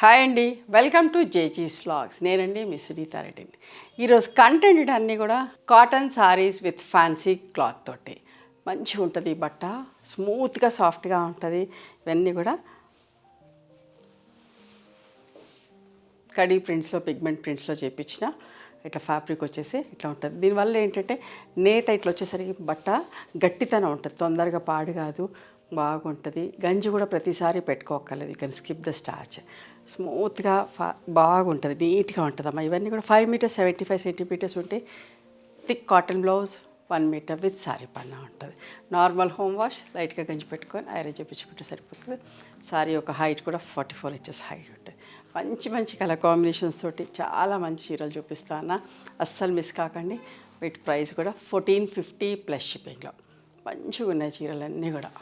Hi అండి, welcome to జేజీస్ vlogs. నేనండి మీ సునీత రెడ్డి. ఈరోజు కంటెంట్ అన్నీ కూడా cotton saris with fancy cloth తోటి మంచిగా ఉంటుంది. ఈ బట్ట స్మూత్గా సాఫ్ట్గా ఉంటుంది. ఇవన్నీ కూడా కడీ ప్రింట్స్లో, పిగ్మెంట్ ప్రింట్స్లో చేయించిన ఇట్లా ఫ్యాబ్రిక్ వచ్చేసి ఇట్లా ఉంటుంది. దీనివల్ల ఏంటంటే నేత ఇట్లా వచ్చేసరికి బట్ట గట్టితనం ఉంటుంది, తొందరగా పాడు కాదు, బాగుంటుంది. గంజి కూడా ప్రతిసారి పెట్టుకోక్కర్లేదు, you can skip the starch. స్మూత్గా బాగుంటుంది, నీట్గా ఉంటుంది అమ్మ. ఇవన్నీ కూడా 5 మీటర్స్ 75 సెంటీమీటర్స్ ఉంటే thick cotton blouse, 1 metre with sari పన్నా ఉంటుంది. నార్మల్ హోమ్ వాష్ లైట్గా గంజి పెట్టుకొని ఐరన్ చేయించుకుంటే సరిపోతుంది. సారీ ఒక హైట్ కూడా 44 ఇంచెస్ హైట్ ఉంటుంది. మంచి మంచి కలర్ కాంబినేషన్స్ తోటి చాలా మంచి చీరలు చూపిస్తాను, అస్సలు మిస్ కాకండి. వీటి ప్రైస్ కూడా 1450 ప్లస్ షిప్పింగ్లో మంచిగా ఉన్నాయి చీరలన్నీ కూడా.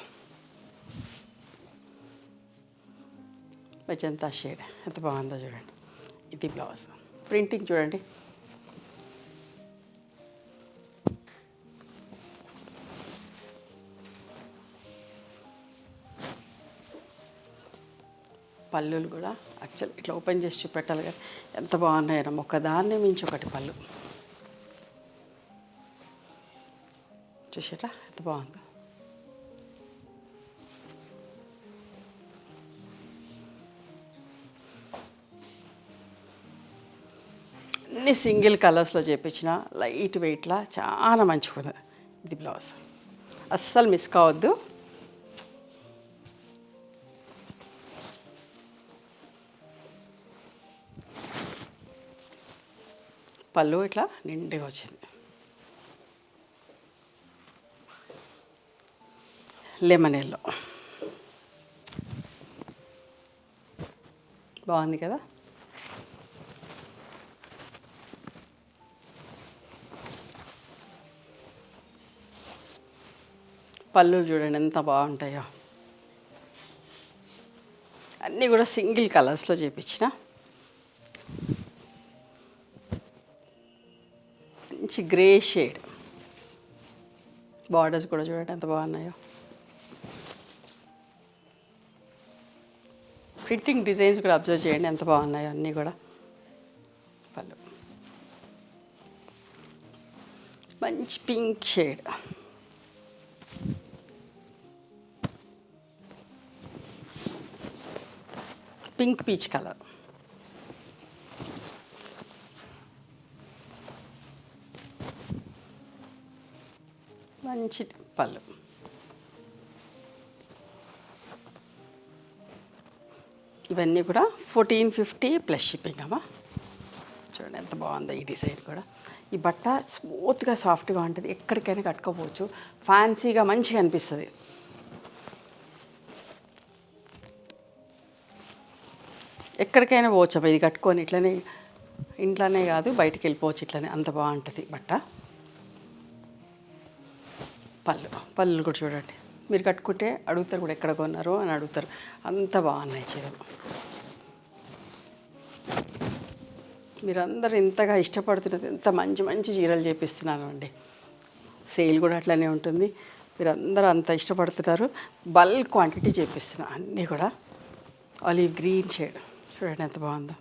మెజంతా షేడ్ ఎంత బాగుందో చూడండి. ఇది బ్లౌజ్ ప్రింటింగ్ చూడండి. పళ్ళులు కూడా యాక్చువల్ ఇట్లా ఓపెన్ చేసి చూపెట్టాలి కానీ ఎంత బాగున్నాయో, ఒకదాన్ని మించి ఒకటి పళ్ళు. చూసారా ఎంత బాగుందో. అన్ని సింగిల్ కలర్స్లో చేయించిన లైట్ వెయిట్లా చాలా మంచిగా ఉంది. ఇది బ్లౌజ్ అస్సలు మిస్ కావద్దు. పళ్ళు ఇట్లా నిండుగా వచ్చింది. లెమన్ ఎల్లో బాగుంది కదా. పళ్ళు చూడండి ఎంత బాగుంటాయో. అన్నీ కూడా సింగిల్ కలర్స్లో చేయించిన మంచి గ్రే షేడ్. బార్డర్స్ కూడా చూడండి ఎంత బాగున్నాయో. ప్రింటింగ్ డిజైన్స్ కూడా అబ్జర్వ్ చేయండి ఎంత బాగున్నాయో అన్నీ కూడా. పళ్ళు మంచి pink shade, pink peach colour. మంచి పళ్ళు. ఇవన్నీ కూడా 1450 ప్లస్ షిప్పింగ్ అమ్మా. చూడండి ఎంత బాగుందో ఈ డిజైన్ కూడా. ఈ బట్ట స్మూత్గా సాఫ్ట్గా ఉంటుంది, ఎక్కడికైనా కట్టుకోవచ్చు, ఫ్యాన్సీగా మంచిగా అనిపిస్తుంది. ఎక్కడికైనా పోవచ్చు అబ్బా ఇది కట్టుకొని. ఇట్లనే ఇంట్లోనే కాదు బయటికి వెళ్ళిపోవచ్చు ఇట్లనే, అంత బాగుంటుంది బట్ట. పళ్ళు కూడా చూడండి, మీరు కట్టుకుంటే అడుగుతారు కూడా ఎక్కడ కొన్నారు అని అడుగుతారు, అంత బాగున్నాయి చీరలు. మీరందరూ ఇంతగా ఇష్టపడుతున్నది, ఎంత మంచి మంచి చీరలు చేపిస్తున్నాను అండి. సేల్ కూడా అట్లనే ఉంటుంది, మీరందరూ అంత ఇష్టపడుతున్నారు. బల్క్ క్వాంటిటీ చేపిస్తున్నాను అన్నీ కూడా. ఆలివ్ గ్రీన్ షేడ్ చూడండి ఎంత బాగుందో.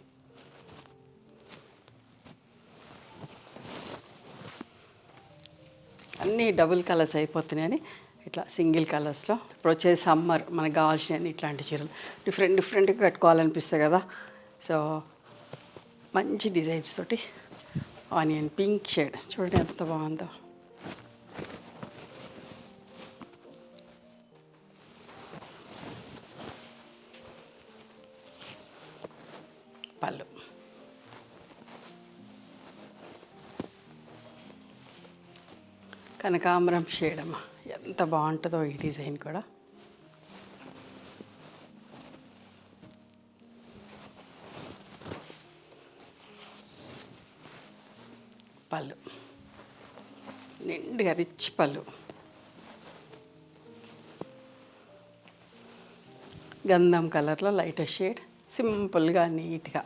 అన్నీ డబుల్ కలర్స్ అయిపోతున్నాయని ఇట్లా సింగిల్ కలర్స్లో. ఇప్పుడు వచ్చేది సమ్మర్, మనకు కావాల్సిన ఇట్లాంటి చీరలు డిఫరెంట్గా కట్టుకోవాలనిపిస్తాయి కదా. సో మంచి డిజైన్స్ తోటి ఆనియన్ పింక్ షేడ్ చూడండి ఎంత బాగుందో. పళ్ళు కనకాంబరం షేడ్ అమ్మ, ఎంత బాగుంటుందో ఈ డిజైన్ కూడా. పళ్ళు నిండుగా రిచ్ పళ్ళు. గంధం కలర్లో లైటర్ షేడ్, సింపుల్గా నీట్గా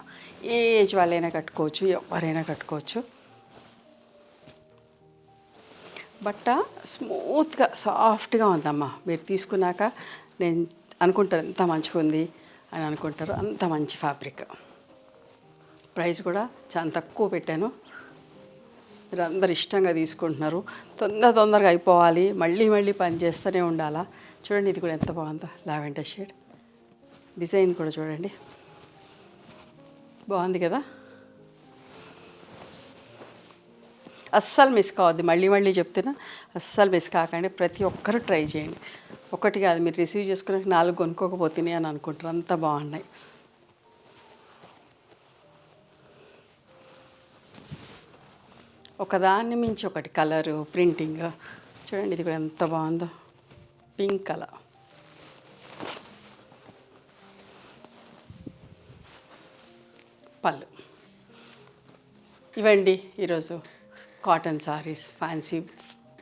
ఏ ఏజ్ వాళ్ళైనా కట్టుకోవచ్చు, ఎవరైనా కట్టుకోవచ్చు. బట్ట స్మూత్గా సాఫ్ట్గా ఉందమ్మా. మీరు తీసుకున్నాక నేను అనుకుంటాను ఎంత మంచిగా ఉంది అని అనుకుంటారు. అంత మంచి ఫ్యాబ్రిక్. ప్రైస్ కూడా చాలా తక్కువ పెట్టాను. మీరు అందరు ఇష్టంగా తీసుకుంటున్నారు. తొందరగా అయిపోవాలి, మళ్ళీ మళ్ళీ పని చేస్తూనే ఉండాలా. చూడండి ఇది కూడా ఎంత బాగుందో, లావెండర్ షేడ్. డిజైన్ కూడా చూడండి, బాగుంది కదా. అస్సలు మిస్ కావద్దు, మళ్ళీ మళ్ళీ చెప్తున్నా, అస్సలు మిస్ కాకండి. ప్రతి ఒక్కరు ట్రై చేయండి. ఒకటి కాదు, మీరు రిసీవ్ చేసుకుని 4 కొనుక్కోకపోతున్నాయి అని అనుకుంటారు, అంత బాగున్నాయి. ఒకదాన్ని మించి ఒకటి కలరు, ప్రింటింగ్ చూడండి. ఇది కూడా ఎంత బాగుందో, పింక్ కలర్. పళ్ళు. ఇవండి ఈరోజు కాటన్ సారీస్ ఫ్యాన్సీ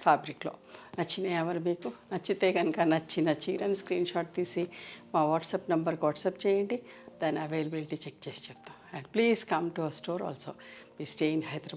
ఫ్యాబ్రిక్లో. నచ్చినాయి ఎవరు మీకు? నచ్చితే కనుక నచ్చిన చీరని స్క్రీన్ షాట్ తీసి మా వాట్సాప్ నెంబర్కి వాట్సాప్ చేయండి. దాని అవైలబిలిటీ చెక్ చేసి చెప్తాం. And please come to our store also. We stay in Hyderabad.